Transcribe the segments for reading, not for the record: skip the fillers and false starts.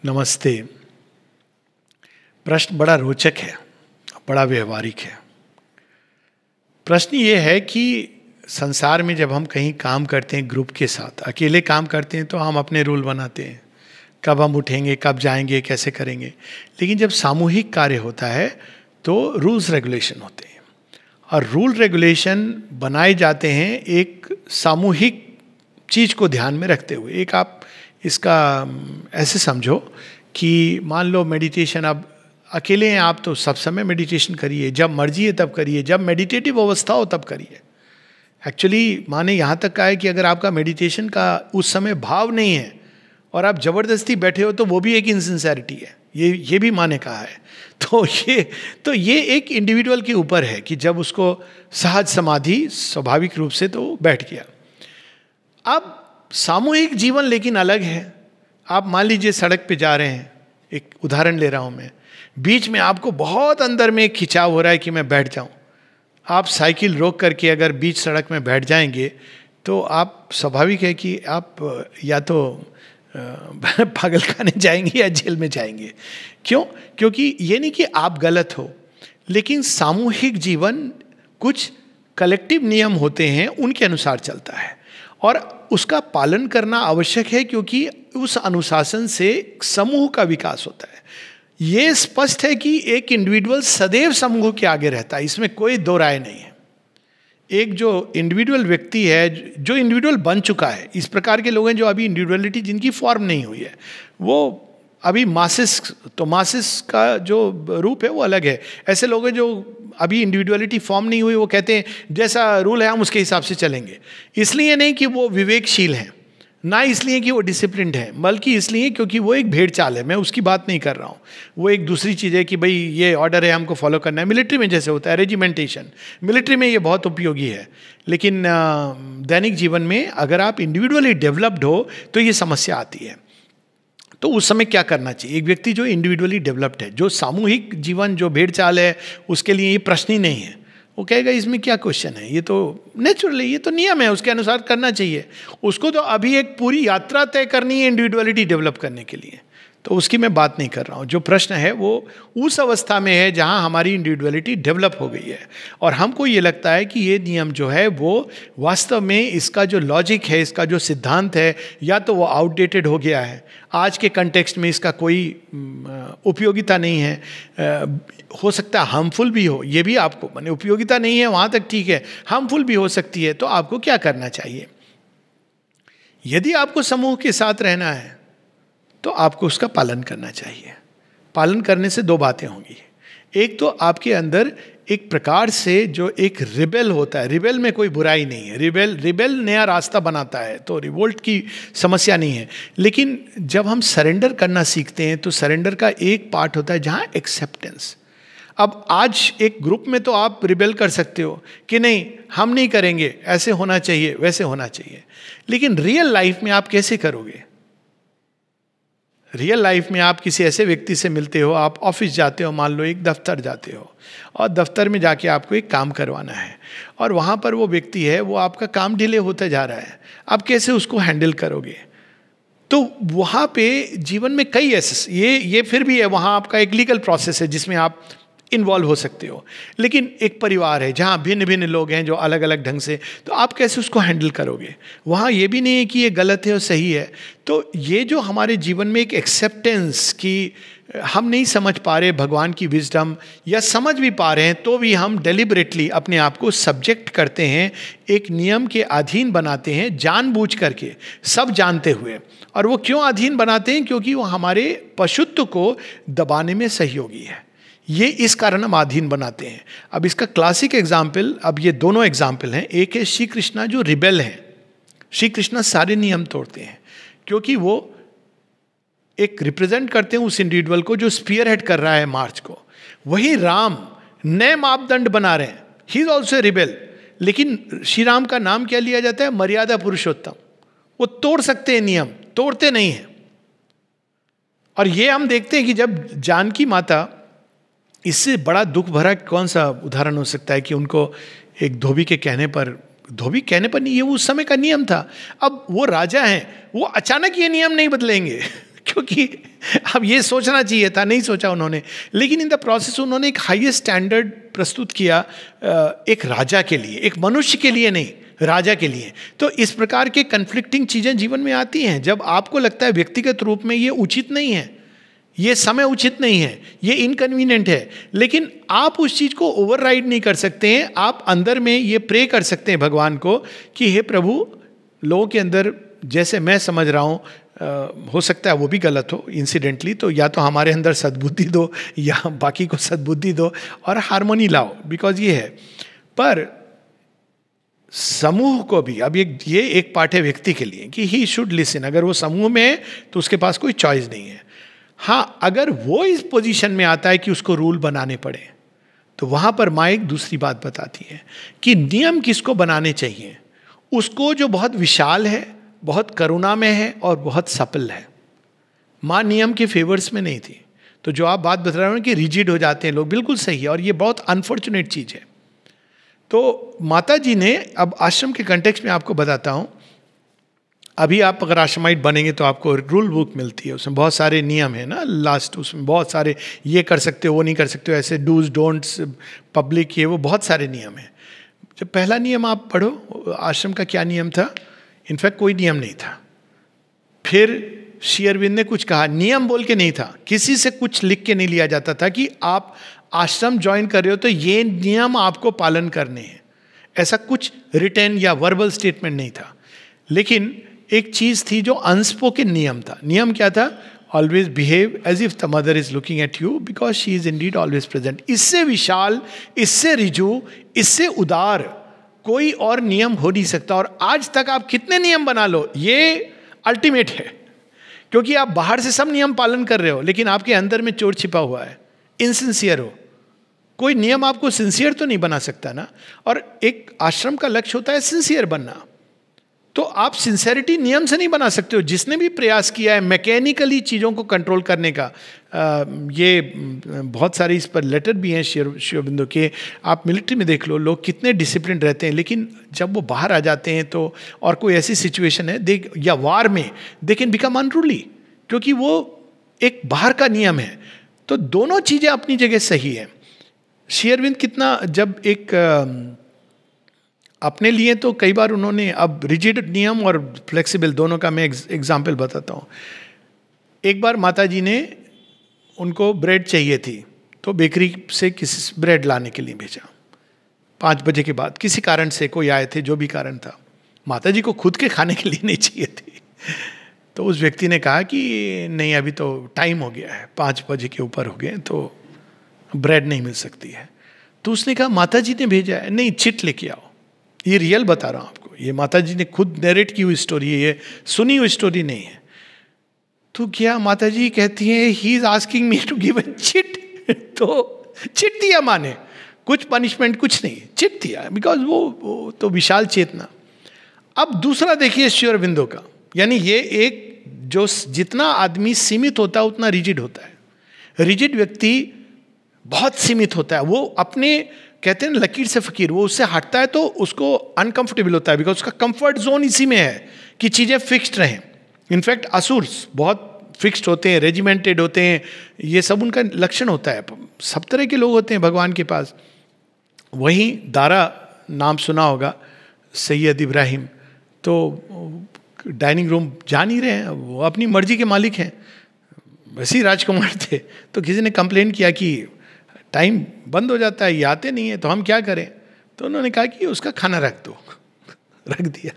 नमस्ते। प्रश्न बड़ा रोचक है, बड़ा व्यवहारिक है। प्रश्न ये है कि संसार में जब हम कहीं काम करते हैं ग्रुप के साथ, अकेले काम करते हैं तो हम अपने रूल बनाते हैं, कब हम उठेंगे, कब जाएंगे, कैसे करेंगे। लेकिन जब सामूहिक कार्य होता है तो रूल्स रेगुलेशन होते हैं, और रूल रेगुलेशन बनाए जाते हैं एक सामूहिक चीज को ध्यान में रखते हुए। एक आप इसका ऐसे समझो कि मान लो मेडिटेशन, अब अकेले हैं आप तो सब समय मेडिटेशन करिए, जब मर्जी है तब करिए, जब मेडिटेटिव अवस्था हो तब करिए। एक्चुअली माने यहाँ तक का है कि अगर आपका मेडिटेशन का उस समय भाव नहीं है और आप जबरदस्ती बैठे हो तो वो भी एक इनसिंसेरिटी है, ये भी माने कहा है। तो ये एक इंडिविजुअल के ऊपर है कि जब उसको सहज समाधि स्वाभाविक रूप से तो बैठ गया। अब सामूहिक जीवन लेकिन अलग है। आप मान लीजिए सड़क पे जा रहे हैं, एक उदाहरण ले रहा हूं मैं, बीच में आपको बहुत अंदर में खिंचाव हो रहा है कि मैं बैठ जाऊं। आप साइकिल रोक करके अगर बीच सड़क में बैठ जाएंगे तो आप, स्वाभाविक है कि आप या तो पागल खाने जाएंगे या जेल में जाएंगे। क्यों? क्योंकि ये नहीं कि आप गलत हो, लेकिन सामूहिक जीवन कुछ कलेक्टिव नियम होते हैं, उनके अनुसार चलता है और उसका पालन करना आवश्यक है, क्योंकि उस अनुशासन से समूह का विकास होता है। यह स्पष्ट है कि एक इंडिविजुअल सदैव समूह के आगे रहता है, इसमें कोई दो राय नहीं है। एक जो इंडिविजुअल व्यक्ति है, जो इंडिविजुअल बन चुका है, इस प्रकार के लोग हैं जो अभी इंडिविजुअलिटी जिनकी फॉर्म नहीं हुई है, वो अभी मासिस का जो रूप है वो अलग है। ऐसे लोग हैं जो अभी इंडिविजुअलिटी फॉर्म नहीं हुई, वो कहते हैं जैसा रूल है हम उसके हिसाब से चलेंगे। इसलिए नहीं कि वो विवेकशील हैं, ना इसलिए कि वो डिसिप्लिन्ड हैं, बल्कि इसलिए क्योंकि वो एक भेड़ चाल है। मैं उसकी बात नहीं कर रहा हूँ, वो एक दूसरी चीज़ है कि भाई ये ऑर्डर है, हमको फॉलो करना है। मिलिट्री में जैसे होता है रेजिमेंटेशन, मिलिट्री में ये बहुत उपयोगी है। लेकिन दैनिक जीवन में अगर आप इंडिविजुअली डेवलप्ड हो तो ये समस्या आती है। तो उस समय क्या करना चाहिए? एक व्यक्ति जो इंडिविजुअली डेवलप्ड है, जो सामूहिक जीवन, जो भेड़ चाल है, उसके लिए ये प्रश्न ही नहीं है। वो कहेगा इसमें क्या क्वेश्चन है, ये तो नेचुरली, ये तो नियम है, उसके अनुसार करना चाहिए। उसको तो अभी एक पूरी यात्रा तय करनी है इंडिविजुअलिटी डेवलप करने के लिए, तो उसकी मैं बात नहीं कर रहा हूँ। जो प्रश्न है वो उस अवस्था में है जहाँ हमारी इंडिविजुअलिटी डेवलप हो गई है और हमको ये लगता है कि ये नियम जो है वो वास्तव में, इसका जो लॉजिक है, इसका जो सिद्धांत है, या तो वो आउटडेटेड हो गया है, आज के कंटेक्स्ट में इसका कोई उपयोगिता नहीं है। हो सकता है हार्मफुल भी हो, ये भी आपको, माने उपयोगिता नहीं है वहाँ तक ठीक है, हार्मफुल भी हो सकती है। तो आपको क्या करना चाहिए? यदि आपको समूह के साथ रहना है तो आपको उसका पालन करना चाहिए। पालन करने से दो बातें होंगी। एक तो आपके अंदर एक प्रकार से जो एक रिबेल होता है, रिबेल में कोई बुराई नहीं है, रिबेल नया रास्ता बनाता है, तो रिवोल्ट की समस्या नहीं है। लेकिन जब हम सरेंडर करना सीखते हैं तो सरेंडर का एक पार्ट होता है जहाँ एक्सेप्टेंस। अब आज एक ग्रुप में तो आप रिबेल कर सकते हो कि नहीं हम नहीं करेंगे, ऐसे होना चाहिए, वैसे होना चाहिए, लेकिन रियल लाइफ में आप कैसे करोगे? रियल लाइफ में आप किसी ऐसे व्यक्ति से मिलते हो, आप ऑफिस जाते हो, मान लो एक दफ्तर जाते हो, और दफ्तर में जाके आपको एक काम करवाना है और वहाँ पर वो व्यक्ति है, वो आपका काम डिले होता जा रहा है, आप कैसे उसको हैंडल करोगे? तो वहाँ पे जीवन में कई ऐसे, ये फिर भी है, वहाँ आपका एक लीगल प्रोसेस है जिसमें आप इन्वॉल्व हो सकते हो। लेकिन एक परिवार है जहाँ भिन्न भिन्न लोग हैं जो अलग अलग ढंग से, तो आप कैसे उसको हैंडल करोगे? वहाँ ये भी नहीं है कि ये गलत है और सही है। तो ये जो हमारे जीवन में एक एक्सेप्टेंस की हम नहीं समझ पा रहे भगवान की विजडम, या समझ भी पा रहे हैं तो भी हम डेलिबरेटली अपने आप को सब्जेक्ट करते हैं, एक नियम के अधीन बनाते हैं जानबूझ करके, सब जानते हुए। और वो क्यों अधीन बनाते हैं? क्योंकि वो हमारे पशुत्व को दबाने में सहयोगी है। ये इस कारण हम अधीन बनाते हैं। अब इसका क्लासिक एग्जाम्पल, अब ये दोनों एग्जाम्पल हैं। एक है श्री कृष्णा जो रिबेल हैं। श्री कृष्णा सारे नियम तोड़ते हैं क्योंकि वो एक रिप्रेजेंट करते हैं उस इंडिविजुअल को जो स्पीयर हेड कर रहा है मार्च को। वही राम नए मापदंड बना रहे हैं, ही इज ऑल्सो रिबेल। लेकिन श्री राम का नाम क्या लिया जाता है? मर्यादा पुरुषोत्तम। वो तोड़ सकते हैं नियम, तोड़ते नहीं हैं। और ये हम देखते हैं कि जब जानकी माता, इससे बड़ा दुख भरा कौन सा उदाहरण हो सकता है कि उनको एक धोबी के कहने पर, धोबी कहने पर नहीं, ये उस समय का नियम था। अब वो राजा हैं, वो अचानक ये नियम नहीं बदलेंगे क्योंकि अब ये सोचना चाहिए था, नहीं सोचा उन्होंने, लेकिन इन द प्रोसेस उन्होंने एक हाईएस्ट स्टैंडर्ड प्रस्तुत किया एक राजा के लिए, एक मनुष्य के लिए नहीं, राजा के लिए। तो इस प्रकार के कन्फ्लिक्टिंग चीज़ें जीवन में आती हैं जब आपको लगता है व्यक्तिगत रूप में ये उचित नहीं है, ये समय उचित नहीं है, ये इनकन्वीनियंट है, लेकिन आप उस चीज़ को ओवरराइड नहीं कर सकते हैं। आप अंदर में ये प्रे कर सकते हैं भगवान को कि हे प्रभु, लोगों के अंदर जैसे मैं समझ रहा हूँ, हो सकता है वो भी गलत हो इंसिडेंटली, तो या तो हमारे अंदर सद्बुद्धि दो या बाकी को सद्बुद्धि दो और हार्मोनी लाओ, बिकॉज ये है। पर समूह को भी, अब ये एक पार्ट है व्यक्ति के लिए कि ही शुड लिसन। अगर वो समूह में है तो उसके पास कोई चॉइस नहीं है। हाँ, अगर वो इस पोजीशन में आता है कि उसको रूल बनाने पड़े, तो वहाँ पर माँ एक दूसरी बात बताती है कि नियम किसको बनाने चाहिए, उसको जो बहुत विशाल है, बहुत करुणा में है और बहुत सफल है। माँ नियम के फेवर्स में नहीं थी। तो जो आप बात बता रहे हो कि रिजिड हो जाते हैं लोग, बिल्कुल सही है, और ये बहुत अनफॉर्चुनेट चीज़ है। तो माता जी ने, अब आश्रम के कंटेक्स्ट में आपको बताता हूँ, अभी आप अगर आश्रमाइट बनेंगे तो आपको रूल बुक मिलती है, उसमें बहुत सारे नियम है ना, लास्ट उसमें बहुत सारे, ये कर सकते हो, वो नहीं कर सकते हो, ऐसे डूज डोंट्स, पब्लिक, ये वो बहुत सारे नियम हैं। जब पहला नियम आप पढ़ो आश्रम का, क्या नियम था? इनफैक्ट कोई नियम नहीं था। फिर श्री अरविंद ने कुछ कहा, नियम बोल के नहीं था, किसी से कुछ लिख के नहीं लिया जाता था कि आप आश्रम ज्वाइन कर रहे हो तो ये नियम आपको पालन करने हैं, ऐसा कुछ रिटन या वर्बल स्टेटमेंट नहीं था। लेकिन एक चीज थी जो अनस्पोकन नियम था। नियम क्या था? Always behave as if the mother is looking at you because she is indeed always present. इससे विशाल, इससे रिजु, इससे उदार कोई और नियम हो नहीं सकता। और आज तक आप कितने नियम बना लो, ये अल्टीमेट है, क्योंकि आप बाहर से सब नियम पालन कर रहे हो लेकिन आपके अंदर में चोर छिपा हुआ है, इनसिंसियर हो। कोई नियम आपको सिंसियर तो नहीं बना सकता ना। और एक आश्रम का लक्ष्य होता है सिंसियर बनना। तो आप सिंसेरिटी नियम से नहीं बना सकते हो। जिसने भी प्रयास किया है मैकेनिकली चीज़ों को कंट्रोल करने का, ये बहुत सारे इस पर लेटर भी हैं श्री अरबिंदो के। आप मिलिट्री में देख लो, लोग कितने डिसिप्लिन रहते हैं, लेकिन जब वो बाहर आ जाते हैं तो, और कोई ऐसी सिचुएशन है या वार में, दे कैन बिकम अनरूली, क्योंकि वो एक बाहर का नियम है। तो दोनों चीज़ें अपनी जगह सही है। श्री अरविंद कितना, जब एक अपने लिए तो कई बार उन्होंने, अब रिजिड नियम और फ्लेक्सिबल दोनों का मैं एग्जाम्पल बताता हूँ। एक बार माता जी ने, उनको ब्रेड चाहिए थी तो बेकरी से किसी ब्रेड लाने के लिए भेजा 5 बजे के बाद। किसी कारण से कोई आए थे, जो भी कारण था, माता जी को खुद के खाने के लिए नहीं चाहिए थी। तो उस व्यक्ति ने कहा कि नहीं, अभी तो टाइम हो गया है, 5 बजे के ऊपर हो गए, तो ब्रेड नहीं मिल सकती है। तो उसने कहा माता जी ने भेजा है, नहीं चिट लेके आओ। ये रियल बता रहा हूँ आपको, ये माता जी ने खुद नरेट की हुई स्टोरी है, ये सुनी हुई स्टोरी नहीं है। तो क्या माता जी कहती हैं, he is asking me to give a chit. तो चिट दिया माँ ने, कुछ पनिशमेंट कुछ नहीं, चिट दिया, बिकॉज वो तो विशाल चेतना। अब दूसरा देखिए श्री अरबिंदो का, यानी ये एक, जो जितना आदमी सीमित होता है उतना रिजिड होता है। रिजिड व्यक्ति बहुत सीमित होता है, वो अपने, कहते हैं लकीर से फकीर, वो उससे हटता है तो उसको अनकंफर्टेबल होता है, बिकॉज उसका कंफर्ट जोन इसी में है कि चीज़ें फिक्स्ड रहें। इनफैक्ट असुर्स बहुत फिक्स्ड होते हैं, रेजिमेंटेड होते हैं, ये सब उनका लक्षण होता है। सब तरह के लोग होते हैं भगवान के पास। वहीं दारा नाम सुना होगा, सैयद इब्राहिम, तो डाइनिंग रूम जा नहीं रहे हैं, वो अपनी मर्जी के मालिक हैं, वैसे ही राजकुमार थे। तो किसी ने कंप्लेन किया कि टाइम बंद हो जाता है, ये आते नहीं है, तो हम क्या करें? तो उन्होंने कहा कि उसका खाना रख दो। रख दिया।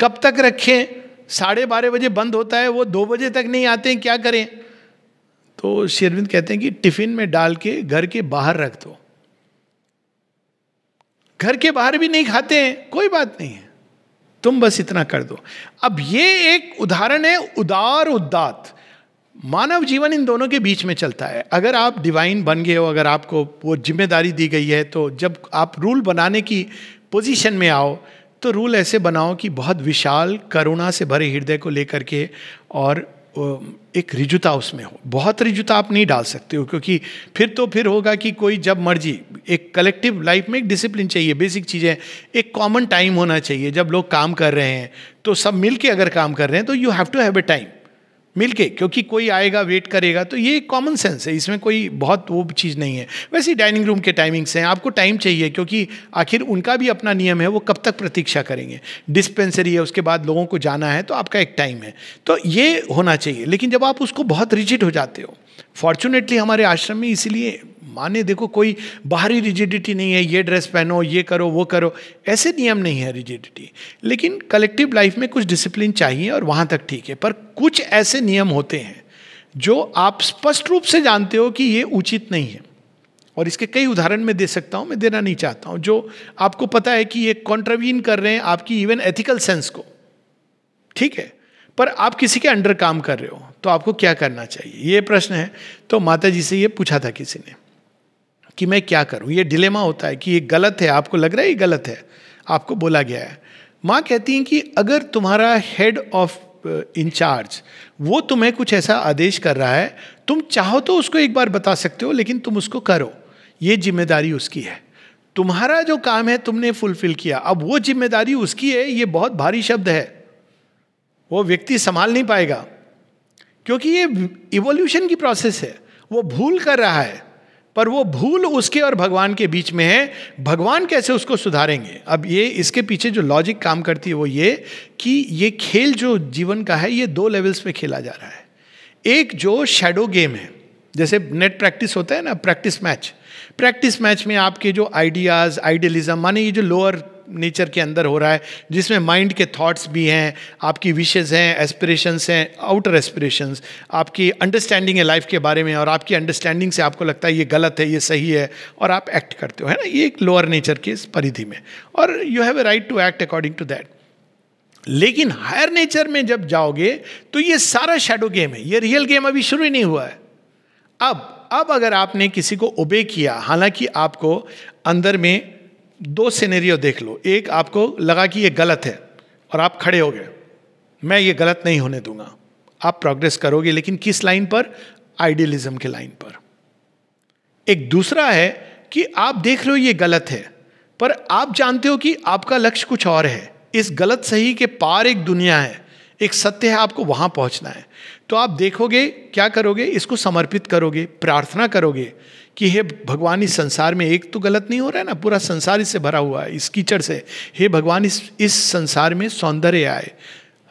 कब तक रखें? 12:30 बजे बंद होता है, वो 2 बजे तक नहीं आते हैं, क्या करें? तो श्री अरविंद कहते हैं कि टिफिन में डाल के घर के बाहर रख दो। घर के बाहर भी नहीं खाते हैं, कोई बात नहीं है, तुम बस इतना कर दो। अब ये एक उदाहरण है उदार उदात। मानव जीवन इन दोनों के बीच में चलता है। अगर आप डिवाइन बन गए हो, अगर आपको वो जिम्मेदारी दी गई है, तो जब आप रूल बनाने की पोजीशन में आओ तो रूल ऐसे बनाओ कि बहुत विशाल करुणा से भरे हृदय को लेकर के, और एक रिजुता उसमें हो। बहुत रिजुता आप नहीं डाल सकते हो, क्योंकि फिर होगा कि कोई जब मर्जी, एक कलेक्टिव लाइफ में एक डिसिप्लिन चाहिए, बेसिक चीज़ें, एक कॉमन टाइम होना चाहिए। जब लोग काम कर रहे हैं तो सब मिल के अगर काम कर रहे हैं तो you have to have a time. मिलके, क्योंकि कोई आएगा वेट करेगा, तो ये कॉमन सेंस है, इसमें कोई बहुत वो चीज़ नहीं है। वैसे ही डाइनिंग रूम के टाइमिंग्स हैं, आपको टाइम चाहिए क्योंकि आखिर उनका भी अपना नियम है, वो कब तक प्रतीक्षा करेंगे। डिस्पेंसरी है, उसके बाद लोगों को जाना है, तो आपका एक टाइम है, तो ये होना चाहिए। लेकिन जब आप उसको बहुत रिजिड हो जाते हो, फॉर्चुनेटली हमारे आश्रम में इसीलिए माने देखो कोई बाहरी रिजिडिटी नहीं है, ये ड्रेस पहनो, ये करो, वो करो, ऐसे नियम नहीं है रिजिडिटी। लेकिन कलेक्टिव लाइफ में कुछ डिसिप्लिन चाहिए और वहाँ तक ठीक है, पर कुछ ऐसे नियम होते हैं जो आप स्पष्ट रूप से जानते हो कि ये उचित नहीं है। और इसके कई उदाहरण मैं दे सकता हूँ, मैं देना नहीं चाहता हूँ, जो आपको पता है कि ये कॉन्ट्रावीन कर रहे हैं आपकी इवन एथिकल सेंस को, ठीक है, पर आप किसी के अंडर काम कर रहे हो, तो आपको क्या करना चाहिए, ये प्रश्न है। तो माता जी से ये पूछा था किसी ने कि मैं क्या करूं। ये डिलेमा होता है कि ये गलत है, आपको लग रहा है ये गलत है, आपको बोला गया है। माँ कहती हैं कि अगर तुम्हारा हेड ऑफ इंचार्ज वो तुम्हें कुछ ऐसा आदेश कर रहा है, तुम चाहो तो उसको एक बार बता सकते हो, लेकिन तुम उसको करो, ये जिम्मेदारी उसकी है। तुम्हारा जो काम है तुमने फुलफिल किया, अब वो जिम्मेदारी उसकी है। ये बहुत भारी शब्द है, वो व्यक्ति संभाल नहीं पाएगा, क्योंकि ये इवोल्यूशन की प्रोसेस है। वो भूल कर रहा है, पर वो भूल उसके और भगवान के बीच में है। भगवान कैसे उसको सुधारेंगे? अब ये इसके पीछे जो लॉजिक काम करती है वो ये कि ये खेल जो जीवन का है, ये 2 लेवल्स पे खेला जा रहा है। एक जो शैडो गेम है, जैसे नेट प्रैक्टिस होता है ना, प्रैक्टिस मैच में आपके जो आइडियाज, आइडियलिज्म, माने ये जो लोअर नेचर के अंदर हो रहा है, जिसमें माइंड के थॉट्स भी हैं, आपकी विशेज़ हैं, एस्पिरेशंस हैं, आउटर एस्पिरेशंस, आपकी अंडरस्टैंडिंग है लाइफ के बारे में, और आपकी अंडरस्टैंडिंग से आपको लगता है ये गलत है, ये सही है, और आप एक्ट करते हो, है ना। ये एक लोअर नेचर की परिधि में, और you have a right to act according to that. लेकिन हायर नेचर में जब जाओगे तो ये सारा शैडो गेम है, ये रियल गेम अभी शुरू ही नहीं हुआ है। अब अगर आपने किसी को ओबे किया, हालांकि आपको अंदर में 2 सिनेरियो देख लो, एक आपको लगा कि ये गलत है और आप खड़े हो गए, मैं ये गलत नहीं होने दूंगा, आप प्रोग्रेस करोगे, लेकिन किस लाइन पर? आइडियलिज्म के लाइन पर। एक दूसरा है कि आप देख रहे हो ये गलत है, पर आप जानते हो कि आपका लक्ष्य कुछ और है, इस गलत सही के पार एक दुनिया है, एक सत्य है, आपको वहां पहुंचना है। तो आप देखोगे, क्या करोगे? इसको समर्पित करोगे, प्रार्थना करोगे कि हे भगवान, इस संसार में एक तो गलत नहीं हो रहा है ना, पूरा संसार इससे भरा हुआ है, इस कीचड़ से। हे भगवान, इस संसार में सौंदर्य आए,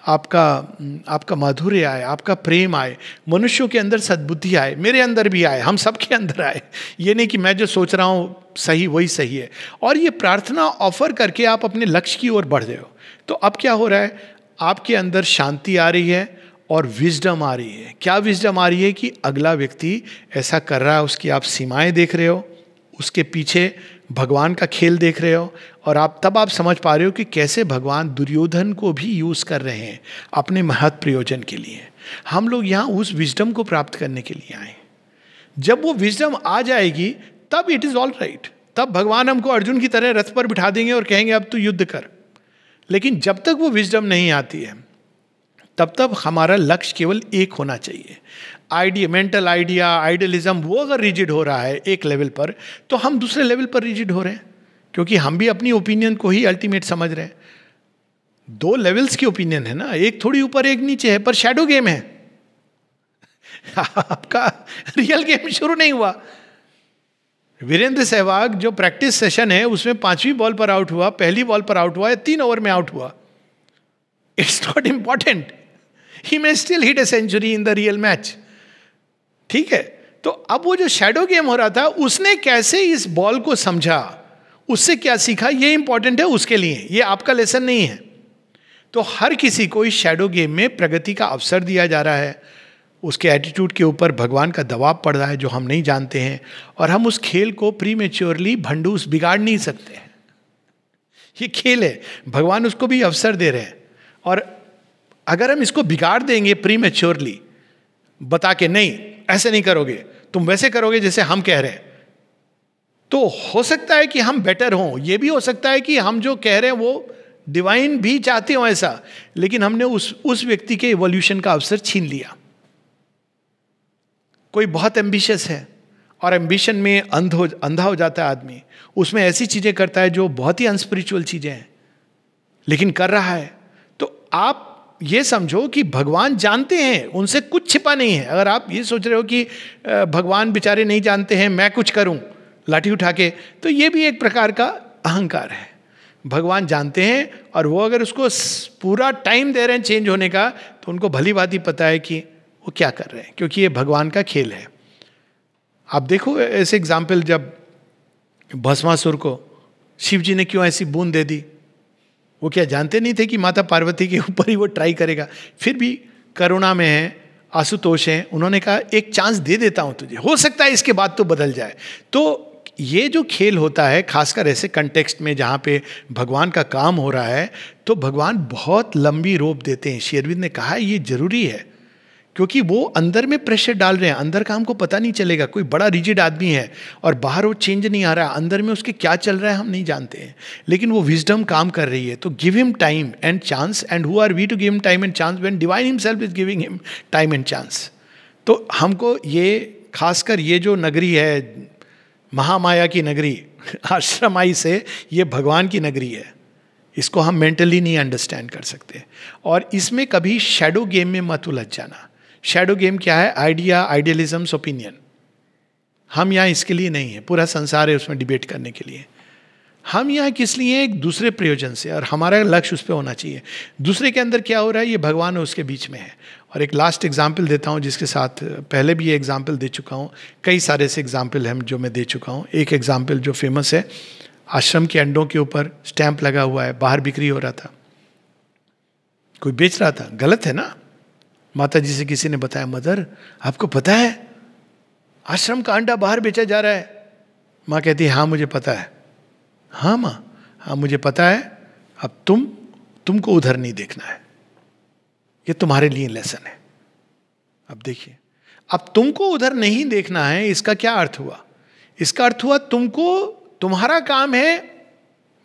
आपका माधुर्य आए, आपका प्रेम आए, मनुष्यों के अंदर सद्बुद्धि आए, मेरे अंदर भी आए, हम सबके अंदर आए। ये नहीं कि मैं जो सोच रहा हूँ सही वही सही है। और ये प्रार्थना ऑफर करके आप अपने लक्ष्य की ओर बढ़ रहे हो। तो अब क्या हो रहा है? आपके अंदर शांति आ रही है और विजडम आ रही है। क्या विजडम आ रही है? कि अगला व्यक्ति ऐसा कर रहा है, उसकी आप सीमाएं देख रहे हो, उसके पीछे भगवान का खेल देख रहे हो, और आप समझ पा रहे हो कि कैसे भगवान दुर्योधन को भी यूज कर रहे हैं अपने महत् प्रयोजन के लिए। हम लोग यहाँ उस विजडम को प्राप्त करने के लिए आए। जब वो विजडम आ जाएगी तब इट इज ऑल राइट। तब भगवान हमको अर्जुन की तरह रथ पर बिठा देंगे और कहेंगे अब तू युद्ध कर। लेकिन जब तक वो विजडम नहीं आती है तब तक हमारा लक्ष्य केवल एक होना चाहिए। मेंटल आइडिया, आइडियलिज्म, वो अगर रिजिड हो रहा है एक लेवल पर, तो हम दूसरे लेवल पर रिजिड हो रहे हैं, क्योंकि हम भी अपनी ओपिनियन को ही अल्टीमेट समझ रहे हैं। 2 लेवल्स की ओपिनियन है ना, एक थोड़ी ऊपर एक नीचे है, पर शैडो गेम है। आपका रियल गेम शुरू नहीं हुआ। वीरेंद्र सहवाग जो प्रैक्टिस सेशन है उसमें 5वीं बॉल पर आउट हुआ, पहली बॉल पर आउट हुआ या 3 ओवर में आउट हुआ, it's not important. He may still hit a century in the real match. ठीक है, तो अब वो जो शैडो गेम हो रहा था, उसने कैसे इस बॉल को समझा, उससे क्या सीखा, ये इंपॉर्टेंट है उसके लिए, ये आपका लेसन नहीं है। तो हर किसी को इस शैडो गेम में प्रगति का अवसर दिया जा रहा है। उसके एटीट्यूड के ऊपर भगवान का दबाव पड़ रहा है जो हम नहीं जानते हैं, और हम उस खेल को प्रीमेच्योरली भंडूस बिगाड़ नहीं सकते हैं। ये खेल है, भगवान उसको भी अवसर दे रहे हैं, और अगर हम इसको बिगाड़ देंगे प्रीमेच्योरली, बता के नहीं ऐसे नहीं करोगे, तुम वैसे करोगे जैसे हम कह रहे हैं, तो हो सकता है कि हम बेटर हों, ये भी हो सकता है कि हम जो कह रहे हैं वो डिवाइन भी चाहते हो ऐसा, लेकिन हमने उस व्यक्ति के इवोल्यूशन का अवसर छीन लिया। कोई बहुत एम्बिशियस है और एम्बिशन में अंधा हो जाता है आदमी, उसमें ऐसी चीजें करता है जो बहुत ही अनस्पिरिचुअल चीजें हैं, लेकिन कर रहा है। तो आप ये समझो कि भगवान जानते हैं, उनसे कुछ छिपा नहीं है। अगर आप ये सोच रहे हो कि भगवान बेचारे नहीं जानते हैं, मैं कुछ करूं लाठी उठा के, तो ये भी एक प्रकार का अहंकार है। भगवान जानते हैं, और वो अगर उसको पूरा टाइम दे रहे हैं चेंज होने का, तो उनको भली भांति पता है कि वो क्या कर रहे हैं, क्योंकि ये भगवान का खेल है। आप देखो ऐसे एग्जाम्पल, जब भस्मासुर को शिव जी ने क्यों ऐसी बूंद दे दी, वो क्या जानते नहीं थे कि माता पार्वती के ऊपर ही वो ट्राई करेगा? फिर भी करुणा में है, आशुतोष हैं, उन्होंने कहा एक चांस दे देता हूं तुझे, हो सकता है इसके बाद तो बदल जाए। तो ये जो खेल होता है, खासकर ऐसे कंटेक्स्ट में जहाँ पे भगवान का काम हो रहा है, तो भगवान बहुत लंबी रोप देते हैं। श्री अरविंद ने कहा ये जरूरी है, क्योंकि वो अंदर में प्रेशर डाल रहे हैं। अंदर का हमको पता नहीं चलेगा, कोई बड़ा रिजिड आदमी है और बाहर वो चेंज नहीं आ रहा है, अंदर में उसके क्या चल रहा है हम नहीं जानते हैं, लेकिन वो विजडम काम कर रही है। तो give him time and chance, and who are we to give him time and chance when divine himself is giving him time and chance. तो हमको ये, खासकर ये जो नगरी है महामाया की नगरी, आश्रमाई से, ये भगवान की नगरी है, इसको हम मेंटली नहीं अंडरस्टैंड कर सकते। और इसमें कभी शैडो गेम में मत उलझ जाना। शैडो गेम क्या है? Idea, idealisms, opinion. हम यहाँ इसके लिए नहीं है, पूरा संसार है उसमें डिबेट करने के लिए। हम यहाँ किस लिए हैं? एक दूसरे प्रयोजन से, और हमारा लक्ष्य उस पर होना चाहिए। दूसरे के अंदर क्या हो रहा है, ये भगवान और उसके बीच में है। और एक लास्ट एग्जाम्पल देता हूँ, जिसके साथ पहले भी ये एग्जाम्पल दे चुका हूँ, कई सारे ऐसे एग्जाम्पल हैं जो मैं दे चुका हूँ। एक एग्जाम्पल जो फेमस है, आश्रम के अंडों के ऊपर स्टैंप लगा हुआ है, बाहर बिक्री हो रहा था, कोई बेच रहा था, गलत है ना। माता जी से किसी ने बताया, मदर आपको पता है आश्रम का अंडा बाहर बेचा जा रहा है? माँ कहती है हाँ मुझे पता है। हाँ माँ, हाँ मुझे पता है, अब तुमको उधर नहीं देखना है, ये तुम्हारे लिए लेसन है। अब देखिए, अब तुमको उधर नहीं देखना है, इसका क्या अर्थ हुआ? इसका अर्थ हुआ तुम्हारा काम है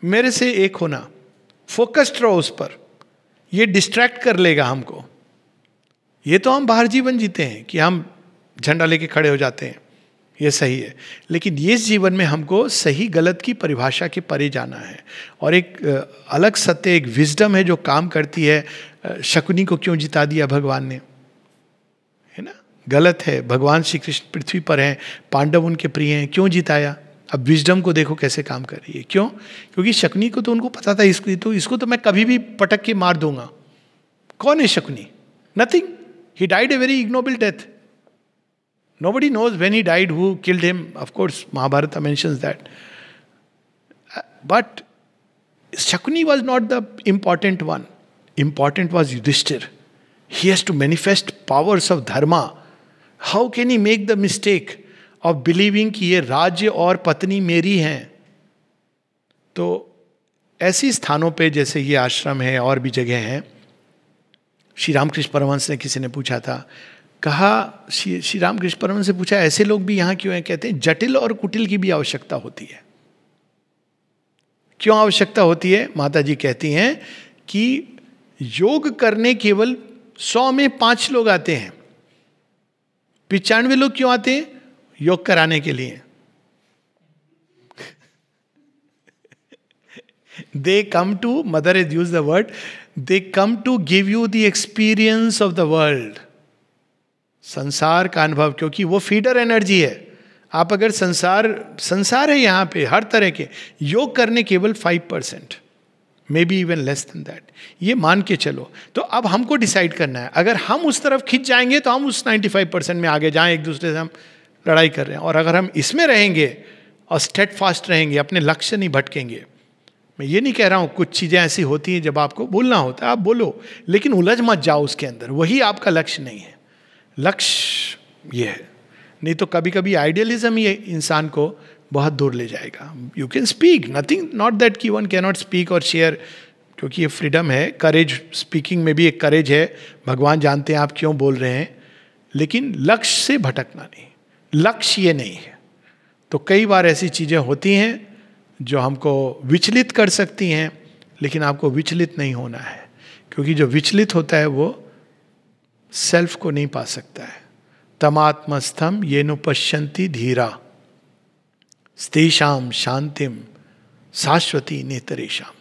मेरे से एक होना, फोकस्ड रहो उस पर, ये डिस्ट्रैक्ट कर लेगा हमको। ये तो हम बाहर जीवन जीते हैं कि हम झंडा लेके खड़े हो जाते हैं, ये सही है, लेकिन ये जीवन में हमको सही गलत की परिभाषा के परे जाना है। और एक अलग सत्य, एक विजडम है जो काम करती है। शकुनी को क्यों जिता दिया भगवान ने, है ना? गलत है, भगवान श्री कृष्ण पृथ्वी पर हैं, पांडव उनके प्रिय हैं, क्यों जिताया? अब विजडम को देखो कैसे काम कर रही है। क्यों? क्योंकि शकुनी को तो उनको पता था इसको तो मैं कभी भी पटक के मार दूंगा। कौन है Shakuni? Nothing. He died a very ignoble death. Nobody knows when he died, who killed him. Of course, Mahabharata mentions that. But Shakuni was not the important one. Important was Yudhishthir. He has to manifest powers of dharma. How can he make the mistake of believing कि ये राज्य और पत्नी मेरी हैं? तो ऐसी स्थानों पे, जैसे ये आश्रम है और भी जगह हैं, श्री रामकृष्ण परमहंस ने, किसी ने पूछा था, कहा, श्री रामकृष्ण परमहंस से पूछा ऐसे लोग भी यहाँ क्यों हैं? कहते हैं जटिल और कुटिल की भी आवश्यकता होती है। क्यों आवश्यकता होती है? माता जी कहती हैं कि योग करने केवल 100 में 5 लोग आते हैं, 95 लोग क्यों आते हैं? योग कराने के लिए। They come to, mother has used the word, they come to give you the experience of the world. संसार का अनुभव, क्योंकि वो फीडर एनर्जी है। आप अगर संसार है यहाँ पे हर तरह के, योग करने केवल 5%, may be even less than that, ये मान के चलो। तो अब हमको डिसाइड करना है, अगर हम उस तरफ खिंच जाएंगे तो हम उस 95% में आगे जाएं, एक दूसरे से हम लड़ाई कर रहे हैं। और अगर हम इसमें रहेंगे और स्टेड फास्ट रहेंगे, अपने लक्ष्य नहीं भटकेंगे। मैं ये नहीं कह रहा हूँ, कुछ चीज़ें ऐसी होती हैं जब आपको बोलना होता है आप बोलो, लेकिन उलझ मत जाओ उसके अंदर, वही आपका लक्ष्य नहीं है। लक्ष्य ये है, नहीं तो कभी कभी आइडियलिज्म ही इंसान को बहुत दूर ले जाएगा। You can speak, nothing, not that कि वन कैन नॉट स्पीक और शेयर, क्योंकि ये फ्रीडम है। करेज, स्पीकिंग में भी एक करेज है, भगवान जानते हैं आप क्यों बोल रहे हैं, लेकिन लक्ष्य से भटकना नहीं, लक्ष्य ये नहीं है। तो कई बार ऐसी चीज़ें होती हैं जो हमको विचलित कर सकती हैं, लेकिन आपको विचलित नहीं होना है, क्योंकि जो विचलित होता है वो सेल्फ को नहीं पा सकता है। तमात्मस्थम ये नु पश्यन्ति धीरा स्तेषाम शांतिम शाश्वती नेतरेशम।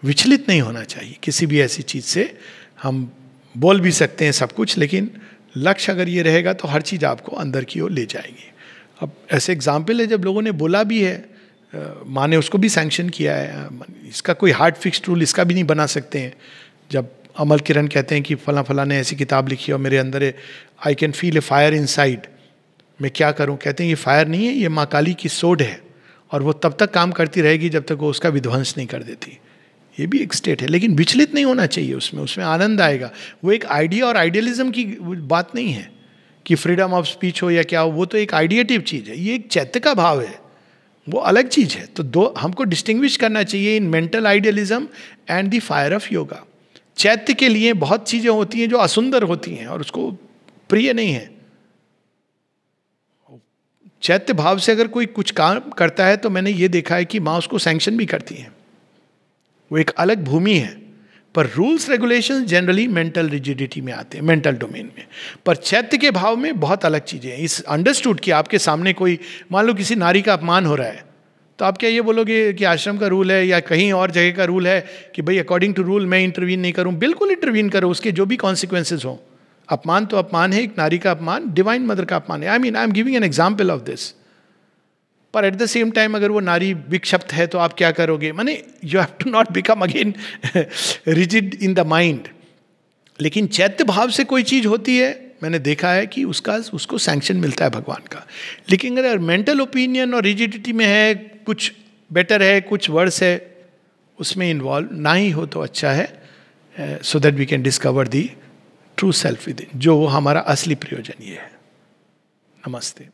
विचलित नहीं होना चाहिए किसी भी ऐसी चीज से। हम बोल भी सकते हैं सब कुछ, लेकिन लक्ष्य अगर ये रहेगा तो हर चीज़ आपको अंदर की ओर ले जाएगी। अब ऐसे एग्जाम्पल है जब लोगों ने बोला भी है, माँ ने उसको भी सैंक्शन किया है। इसका कोई हार्ड फिक्स्ड रूल इसका भी नहीं बना सकते हैं। जब अमल किरण कहते हैं कि फला फला ने ऐसी किताब लिखी और मेरे अंदर I can feel a fire inside, मैं क्या करूं? कहते हैं ये फायर नहीं है, ये माँ काली की सोड है, और वो तब तक काम करती रहेगी जब तक वो उसका विध्वंस नहीं कर देती। ये भी एक स्टेट है, लेकिन विचलित नहीं होना चाहिए उसमें आनंद आएगा। वो एक आइडिया और आइडियलिज्म की बात नहीं है कि फ्रीडम ऑफ स्पीच हो या क्या हो, वो तो एक आइडिएटिव चीज़ है, ये एक चैत्य का भाव है, वो अलग चीज़ है। तो दो हमको डिस्टिंग्विश करना चाहिए in mental idealism and the fire of yoga. चैत्य के लिए बहुत चीज़ें होती हैं जो असुंदर होती हैं और उसको प्रिय नहीं है। चैत्य भाव से अगर कोई कुछ काम करता है तो मैंने ये देखा है कि माँ उसको सैंक्शन भी करती हैं, वो एक अलग भूमि है। पर rules regulations generally mental rigidity में आते हैं, मेंटल डोमेन में। पर चैत्य के भाव में बहुत अलग चीज़ें हैं। इस अंडरस्टूड कि आपके सामने कोई, मान लो किसी नारी का अपमान हो रहा है, तो आप क्या ये बोलोगे कि आश्रम का रूल है या कहीं और जगह का रूल है कि भाई अकॉर्डिंग टू रूल मैं इंटरवीन नहीं करूं? बिल्कुल इंटरवीन करो, उसके जो भी कॉन्सिक्वेंसेज हो। अपमान तो अपमान है, एक नारी का अपमान डिवाइन मदर का अपमान है। I am giving an example of this. पर एट द सेम टाइम अगर वो नारी विक्षिप्त है तो आप क्या करोगे? माने you have to not become again rigid in the mind. लेकिन चैत्य भाव से कोई चीज होती है, मैंने देखा है कि उसको सैंक्शन मिलता है भगवान का। लेकिन अगर मेंटल ओपिनियन और रिजिडिटी में है, कुछ बेटर है कुछ वर्स है, उसमें इन्वॉल्व ना ही हो तो अच्छा है, so that we can discover the true self within, जो हमारा असली प्रयोजन ये है। नमस्ते।